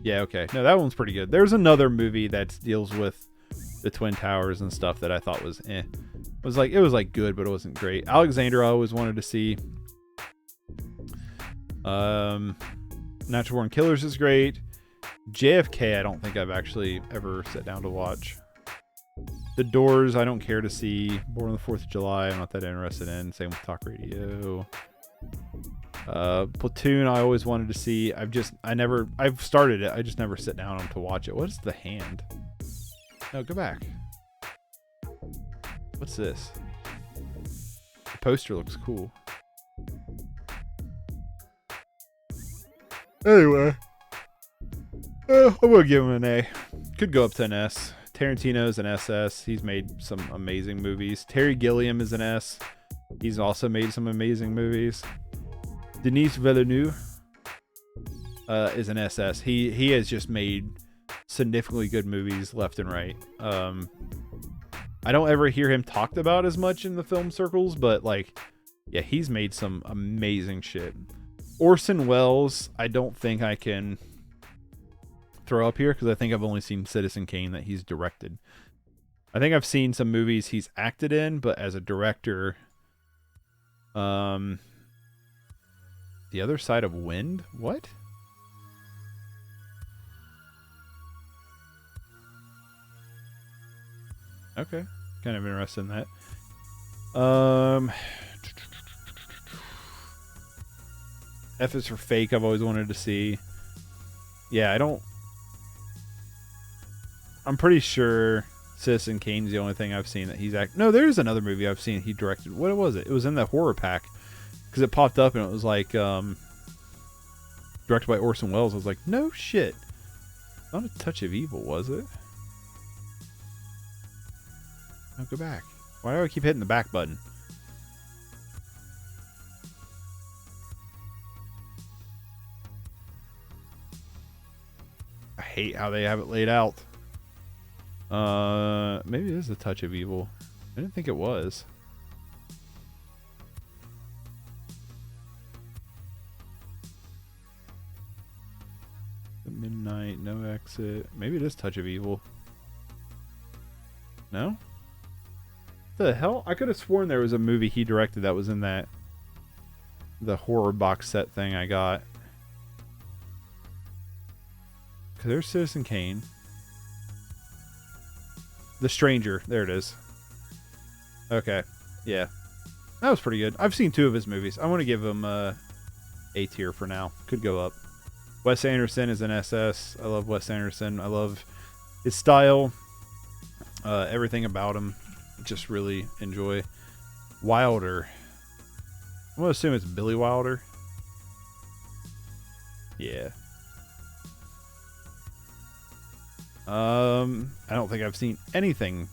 Yeah, okay. No, that one's pretty good. There's another movie that deals with the Twin Towers and stuff that I thought was It was like good, but it wasn't great. Alexander I always wanted to see. Natural Born Killers is great. JFK I don't think I've actually ever sat down to watch. The Doors, I don't care to see. Born on the 4th of July, I'm not that interested in. Same with Talk Radio. Platoon, I always wanted to see. I've started it. I just never sit down to watch it. What is The Hand? No, go back. What's this? The poster looks cool. Anyway. I'm going to give him an A. Could go up to an S. Tarantino's an SS. He's made some amazing movies. Terry Gilliam is an S. He's also made some amazing movies. Denis Villeneuve is an SS. He has just made significantly good movies left and right. I don't ever hear him talked about as much in the film circles, but like, yeah, he's made some amazing shit. Orson Welles, I don't think I can throw up here because I think I've only seen Citizen Kane that he's directed. I think I've seen some movies he's acted in, but as a director, The Other Side of Wind? What? Okay. Kind of interested in that. F is for Fake. I've always wanted to see. Yeah, I'm pretty sure Citizen Kane's the only thing I've seen that he's No, there's another movie I've seen he directed. What was it? It was in the horror pack. Because it popped up and it was like, directed by Orson Welles. I was like, no shit. Not A Touch of Evil, was it? I'll go back. Why do I keep hitting the back button? I hate how they have it laid out. Maybe it is A Touch of Evil. I didn't think it was. The Midnight, No Exit. Maybe it is Touch of Evil. No? The hell? I could have sworn there was a movie he directed that was in the horror box set thing I got. Because there's Citizen Kane. The Stranger. There it is. Okay. Yeah. That was pretty good. I've seen 2 of his movies. I want to give him A tier for now. Could go up. Wes Anderson is an SS. I love Wes Anderson. I love his style. Everything about him. Just really enjoy. Wilder. I'm going to assume it's Billy Wilder. Yeah. I don't think I've seen anything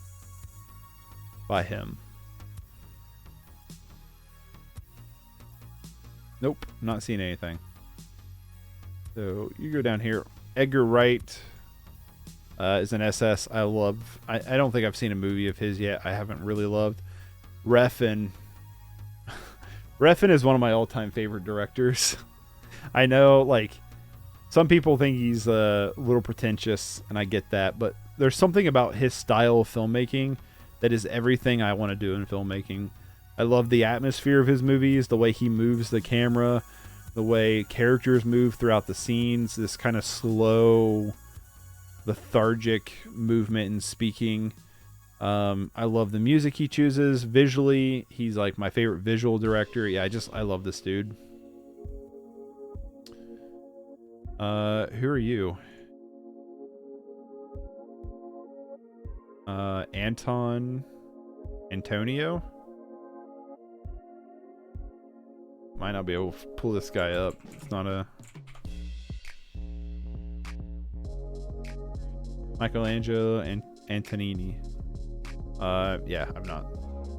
by him. Nope, not seen anything. So you go down here. Edgar Wright is an SS. I love. I don't think I've seen a movie of his yet. I haven't really loved. Refn. Refn is one of my all-time favorite directors. I know, like, some people think he's a little pretentious, and I get that, but there's something about his style of filmmaking that is everything I want to do in filmmaking. I love the atmosphere of his movies, the way he moves the camera, the way characters move throughout the scenes, this kind of slow, lethargic movement and speaking. I love the music he chooses. Visually, he's like my favorite visual director. Yeah, I love this dude. Who are you? Antonio? Might not be able to pull this guy up. It's not a... Michelangelo and Antonini. Yeah, I've not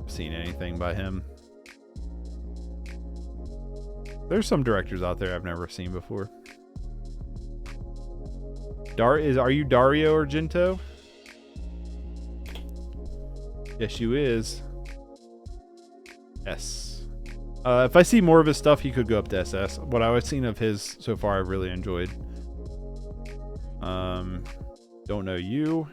seen anything by him. There's some directors out there I've never seen before. Are you Dario Argento? Yes, you is. S. If I see more of his stuff, he could go up to SS. What I've seen of his so far, I've really enjoyed. Don't know you.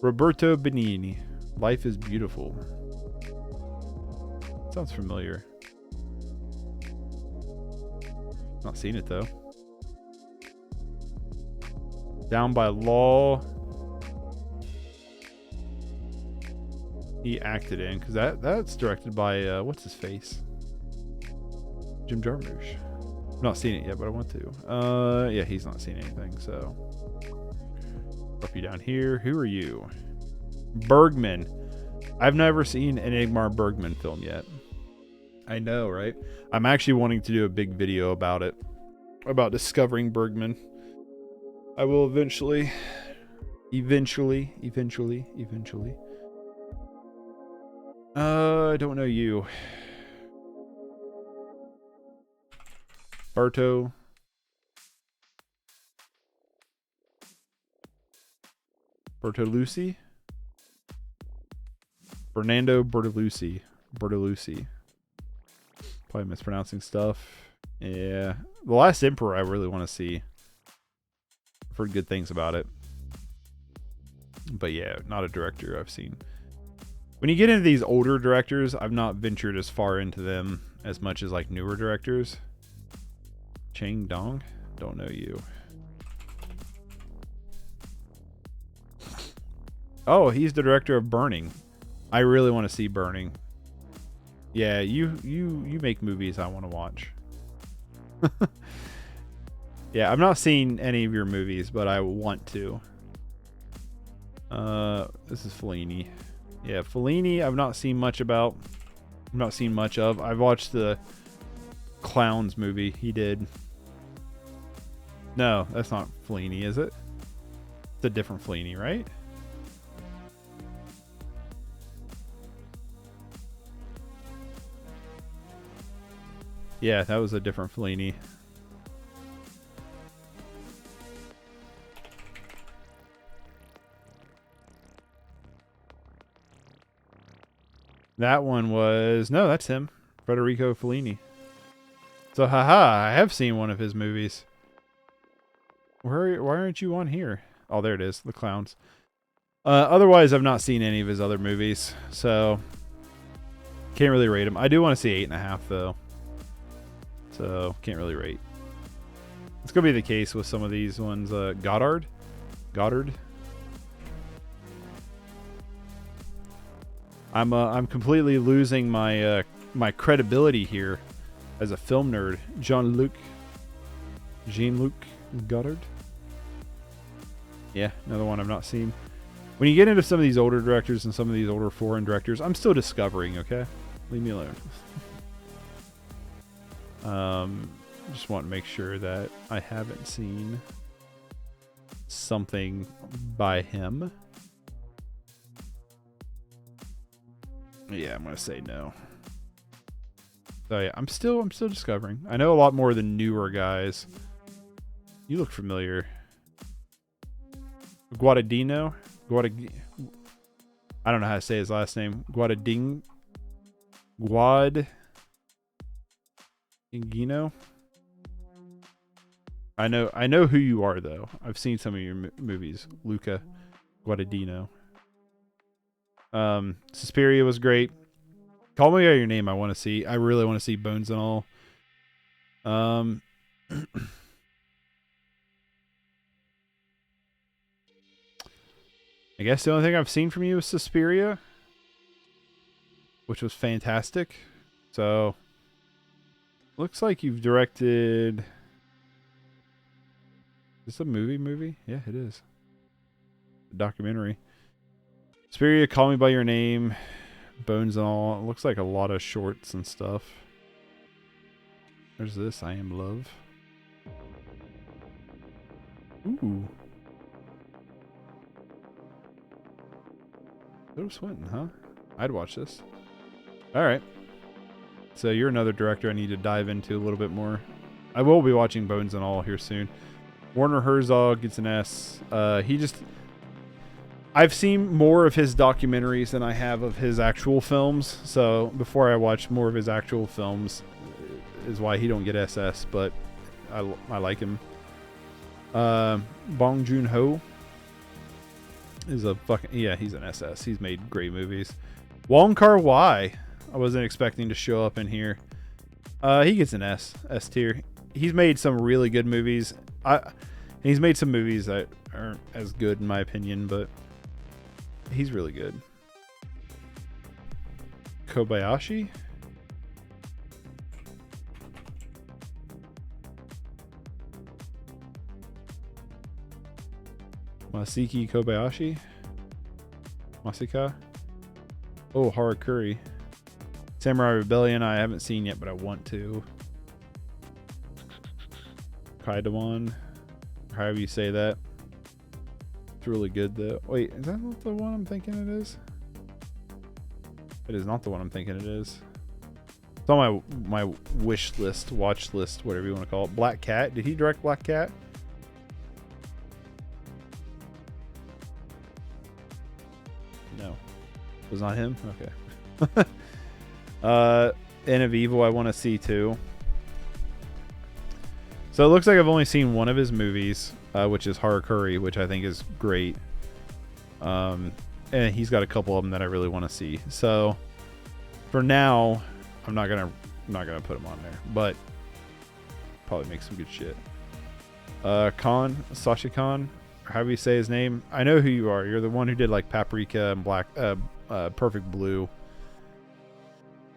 Roberto Benigni. Life is Beautiful. Sounds familiar. Not seen it though. Down by Law. He acted in, because that's directed by what's his face? Jim Jarmusch. I've not seen it yet, but I want to. Yeah, he's not seen anything, so drop you down here. Who are you? Bergman. I've never seen an Ingmar Bergman film yet. I know, right? I'm actually wanting to do a big video about it. About discovering Bergman. I will eventually. Eventually. I don't know you. Bertolucci. Fernando Bertolucci. Probably mispronouncing stuff. Yeah. The Last Emperor I really want to see. I've heard good things about it. But yeah, not a director I've seen. When you get into these older directors, I've not ventured as far into them as much as like newer directors. Chang Dong? Don't know you. Oh, he's the director of Burning. I really want to see Burning. Yeah, you make movies I want to watch. Yeah, I've not seen any of your movies, but I want to. This is Fellini. Yeah, Fellini I've not seen much about. I've not seen much of. I've watched the Clowns movie he did. No, that's not Fellini, is it? It's a different Fellini, right? Yeah, that was a different Fellini. That one was... No, that's him. Federico Fellini. So, haha, I have seen one of his movies. Why aren't you on here? Oh, there it is. The Clowns. Otherwise, I've not seen any of his other movies. So, can't really rate him. I do want to see 8.5, though. So, can't really rate. It's going to be the case with some of these ones. Goddard? I'm completely losing my my credibility here as a film nerd. Jean-Luc Goddard. Yeah, another one I've not seen. When you get into some of these older directors and some of these older foreign directors, I'm still discovering, okay? Leave me alone. Just want to make sure that I haven't seen something by him. Yeah, I'm gonna say no. So yeah, I'm still discovering. I know a lot more than newer guys. You look familiar. Guadagnino? I don't know how to say his last name. Guadagnino? I know who you are, though. I've seen some of your movies. Luca Guadagnino. Suspiria was great. Call Me By Your Name I want to see. I really want to see Bones and All. I guess the only thing I've seen from you is Suspiria, which was fantastic. So, looks like you've directed... Is this a movie? Yeah, it is. A documentary. Suspiria, Call Me By Your Name, Bones and All. It looks like a lot of shorts and stuff. There's this, I Am Love. Ooh. Tilda Swinton, huh? I'd watch this. Alright. So you're another director I need to dive into a little bit more. I will be watching Bones and All here soon. Werner Herzog gets an S. I've seen more of his documentaries than I have of his actual films. So before I watch more of his actual films is why he don't get SS, but I like him. Bong Joon-ho is a fucking... Yeah, he's an SS. He's made great movies. Wong Kar-wai. I wasn't expecting to show up in here. He gets an S tier. He's made some really good movies. He's made some movies that aren't as good in my opinion, but he's really good. Kobayashi? Masaki Kobayashi? Masika? Oh, Harakuri. Samurai Rebellion I haven't seen yet, but I want to. Kaidawan, however you say that. It's really good though. Wait, is that not the one I'm thinking it is? It is not the one I'm thinking it is. It's on my wish list, watch list, whatever you want to call it. Black Cat. Did he direct Black Cat? No. It was not him? Okay. End of Evil I want to see too. So it looks like I've only seen one of his movies, which is Harakuri, which I think is great. And he's got a couple of them that I really want to see. So for now, I'm not gonna put him on there, but probably make some good shit. Sasha Khan, or however you say his name. I know who you are. You're the one who did like Paprika and Perfect Blue.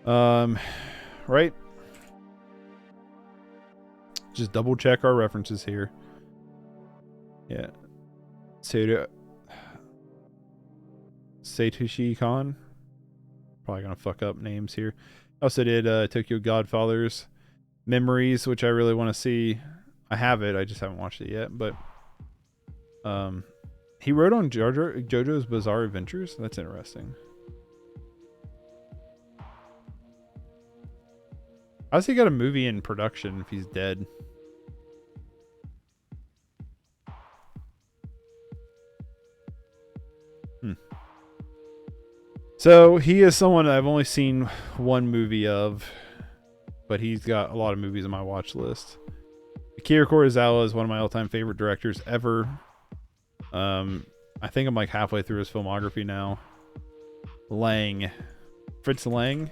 Right? Just double check our references here. Yeah. Satoshi Khan. Probably gonna fuck up names here. Also did Tokyo Godfathers Memories, which I really want to see. I have it, I just haven't watched it yet. But he wrote on JoJo's Bizarre Adventures. That's interesting. How's he got a movie in production if he's dead? So he is someone I've only seen one movie of, but he's got a lot of movies on my watch list. Akira Kurosawa is one of my all-time favorite directors ever. I think I'm like halfway through his filmography now. Fritz Lang,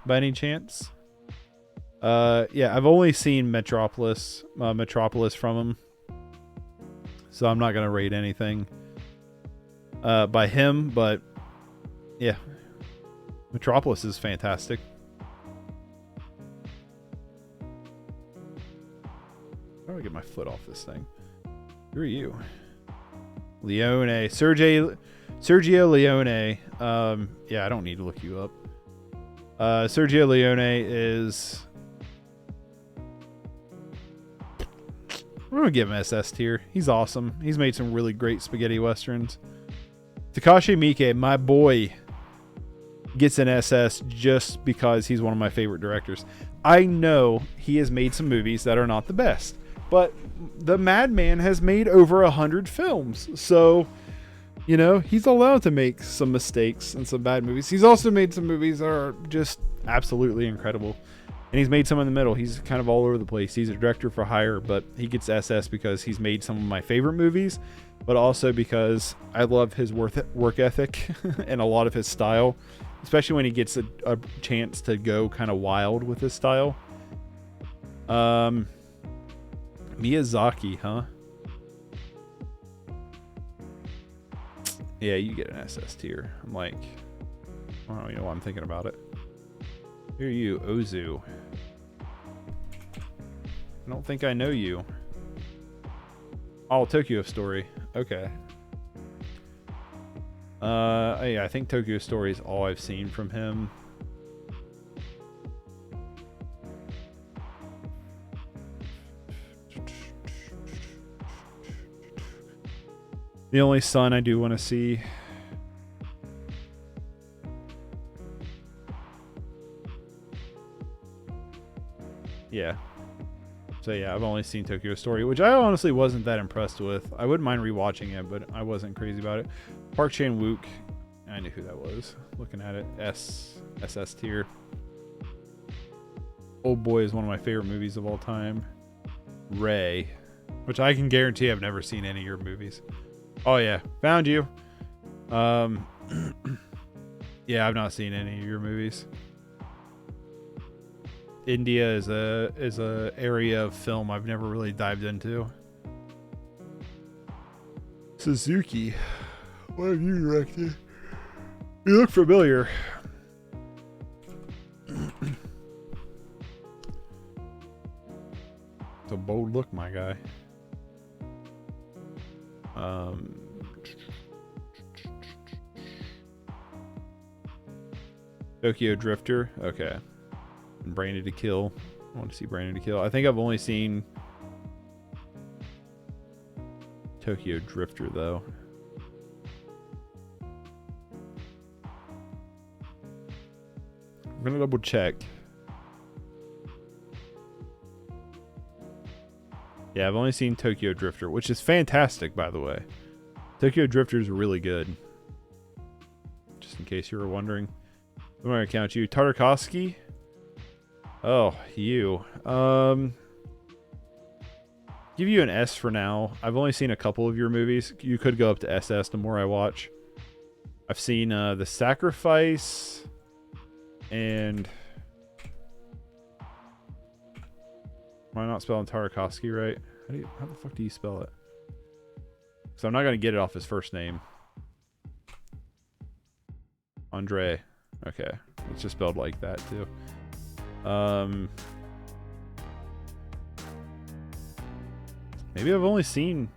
by any chance? Yeah, I've only seen Metropolis from him, so I'm not gonna rate anything by him, but yeah, Metropolis is fantastic. How do I get my foot off this thing? Who are you? Sergio Leone. Yeah, I don't need to look you up. Sergio Leone is... I'm gonna give him SS tier. He's awesome. He's made some really great spaghetti westerns. Takashi Miike, my boy, gets an SS just because he's one of my favorite directors. I know he has made some movies that are not the best, but the madman has made over 100 films. So, you know, he's allowed to make some mistakes and some bad movies. He's also made some movies that are just absolutely incredible. And he's made some in the middle. He's kind of all over the place. He's a director for hire, but he gets SS because he's made some of my favorite movies, but also because I love his work ethic and a lot of his style, especially when he gets a chance to go kind of wild with his style. Miyazaki, huh? Yeah, you get an SS tier. I'm like, I don't even know why I'm thinking about it. Who are you? Ozu. I don't think I know you. Oh, Tokyo Story. Okay. Yeah, I think Tokyo Story is all I've seen from him. The Only Son I do want to see. Yeah. So yeah, I've only seen Tokyo Story, which I honestly wasn't that impressed with. I wouldn't mind rewatching it, but I wasn't crazy about it. Park Chan-wook. I knew who that was. Looking at it. SS tier. Old Boy is one of my favorite movies of all time. Ray. Which I can guarantee I've never seen any of your movies. Oh yeah. Found you. Yeah, I've not seen any of your movies. India is a area of film I've never really dived into. Suzuki, what have you directed? You look familiar. It's a bold look, my guy. Tokyo Drifter. Okay. Branded to Kill. I want to see Branded to Kill. I think I've only seen Tokyo Drifter though. I'm gonna double check. Yeah, I've only seen Tokyo Drifter, which is fantastic, by the way. Tokyo Drifter is really good. Just in case you were wondering. I'm gonna count you. Tartakovsky. Oh, you. You give you an S for now. I've only seen a couple of your movies. You could go up to SS the more I watch. I've seen The Sacrifice and... Am I not spelling Tarkovsky right? How the fuck do you spell it? So I'm not going to get it off his first name. Andre. Okay. It's just spelled like that too. Maybe I've only seen...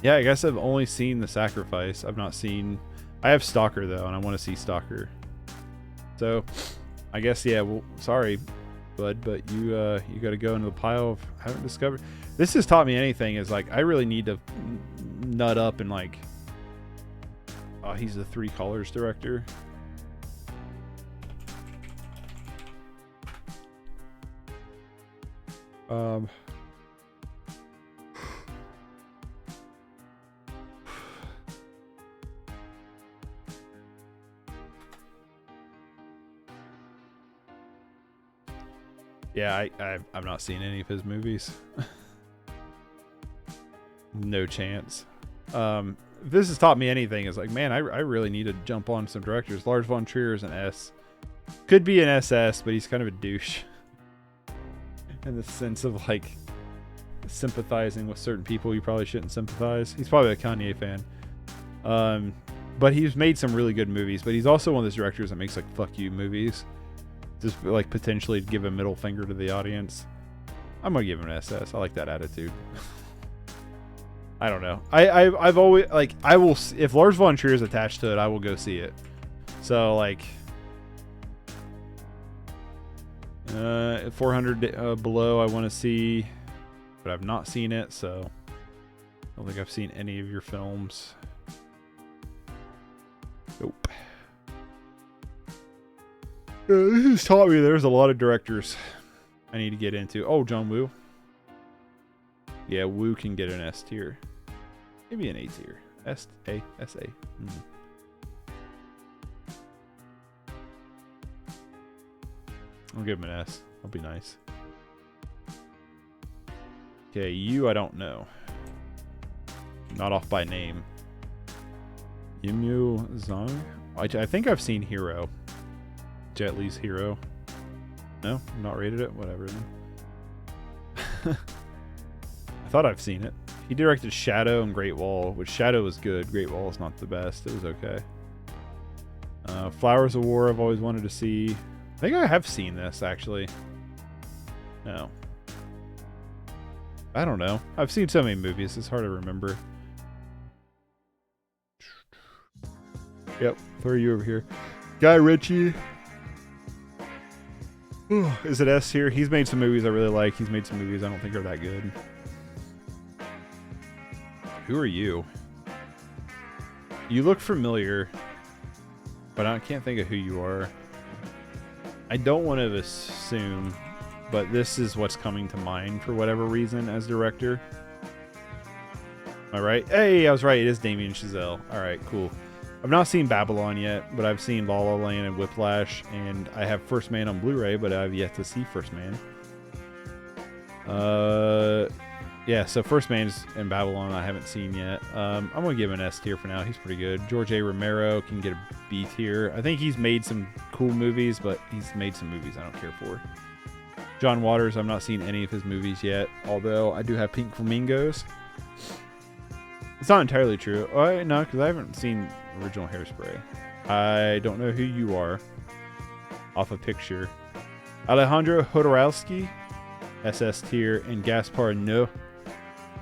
Yeah, I guess I've only seen The Sacrifice. I've not seen... I have Stalker though, and I want to see Stalker. So, I guess, yeah, well, sorry, bud, but you got to go into the pile of haven't discovered. This has taught me anything is like I really need to nut up and like. Oh, he's the Three Colors director. Yeah, I've not seen any of his movies. No chance. If this has taught me anything, is like, man, I really need to jump on some directors. Lars von Trier is an S. Could be an SS, but he's kind of a douche. In the sense of like sympathizing with certain people you probably shouldn't sympathize. He's probably a Kanye fan. But he's made some really good movies, but he's also one of those directors that makes like fuck you movies. Just like potentially give a middle finger to the audience. I'm gonna give him an SS. I like that attitude. I don't know. I've always like I will if Lars von Trier is attached to it, I will go see it. So like 400 below, I want to see, but I've not seen it, so I don't think I've seen any of your films. Nope. This has taught me there's a lot of directors I need to get into. Oh, John Woo. Yeah, Woo can get an S tier. Maybe an A tier. S-A. S-A. I'll give him an S. I'll be nice. Okay, you I don't know. Not off by name. Yimyu Zhang? I think I've seen Hero. Jet Li's Hero. No? Not rated it? Whatever then. I thought I've seen it. He directed Shadow and Great Wall, which Shadow was good. Great Wall is not the best. It was okay. Flowers of War I've always wanted to see. I think I have seen this, actually. No. I don't know. I've seen so many movies, it's hard to remember. Yep, throw you over here. Guy Ritchie. Is it S here? He's made some movies I really like. He's made some movies I don't think are that good. Who are you? You look familiar, but I can't think of who you are. I don't want to assume, but this is what's coming to mind for whatever reason as director. Am I right? Hey, I was right. It is Damien Chazelle. All right, cool. I've not seen Babylon yet, but I've seen La La Land and Whiplash, and I have First Man on Blu-ray, but I've yet to see First Man. Yeah, so First Man's and Babylon I haven't seen yet. I'm going to give him an S tier for now. He's pretty good. George A. Romero can get a B tier. I think he's made some cool movies, but he's made some movies I don't care for. John Waters, I've not seen any of his movies yet, although I do have Pink Flamingos. It's not entirely true. Oh, no, because I haven't seen original Hairspray. I don't know who you are off a picture. Alejandro Jodorowsky, SS tier, and Gaspar Noé,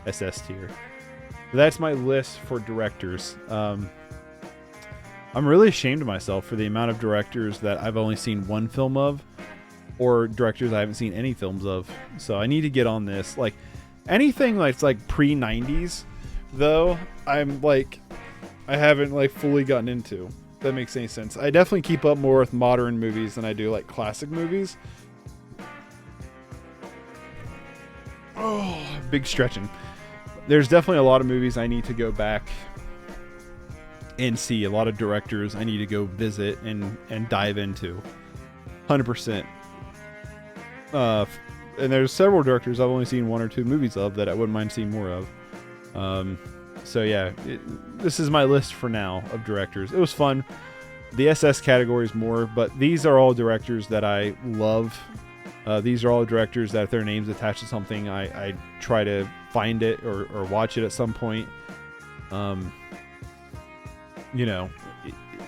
SS tier. That's my list for directors. I'm really ashamed of myself for the amount of directors that I've only seen one film of, or directors I haven't seen any films of. So I need to get on this. Like anything that's like pre-90s, though, I haven't like fully gotten into. If that makes any sense. I definitely keep up more with modern movies than I do like classic movies. Oh, big stretching. There's definitely a lot of movies I need to go back and see. A lot of directors I need to go visit and dive into. 100%. and there's several directors I've only seen 1 or 2 movies of that I wouldn't mind seeing more of. So yeah, this is my list for now of directors. It was fun. The SS category is more, but these are all directors that I love. These are all directors that if their name's attached to something, I try to find it or watch it at some point. You know,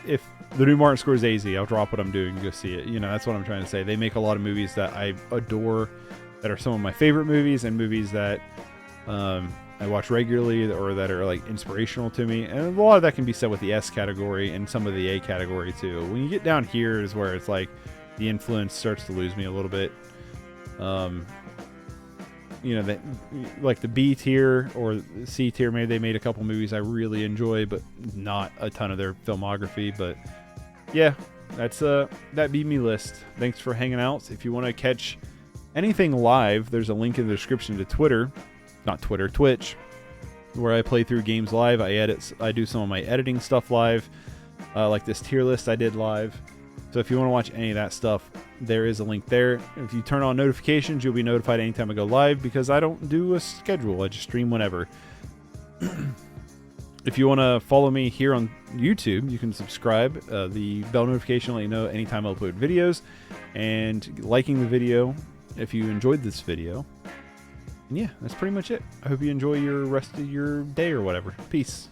if the new Martin Scorsese, I'll drop what I'm doing to go see it. You know, that's what I'm trying to say. They make a lot of movies that I adore, that are some of my favorite movies, and movies that I watch regularly or that are like inspirational to me. And a lot of that can be said with the S category and some of the A category too. When you get down here is where it's like the influence starts to lose me a little bit. You know, that like the B tier or C tier, maybe they made a couple movies I really enjoy, but not a ton of their filmography. But yeah, that's that Be Me list. Thanks for hanging out. If you want to catch anything live, there's a link in the description to Twitch, where I play through games live. I do some of my editing stuff live, like this tier list I did live. So if you want to watch any of that stuff, there is a link there. If you turn on notifications, you'll be notified anytime I go live, because I don't do a schedule. I just stream whenever. If you want to follow me here on YouTube, you can subscribe. The bell notification will let you know anytime I upload videos, and liking the video if you enjoyed this video. And yeah, that's pretty much it. I hope you enjoy your rest of your day or whatever. Peace.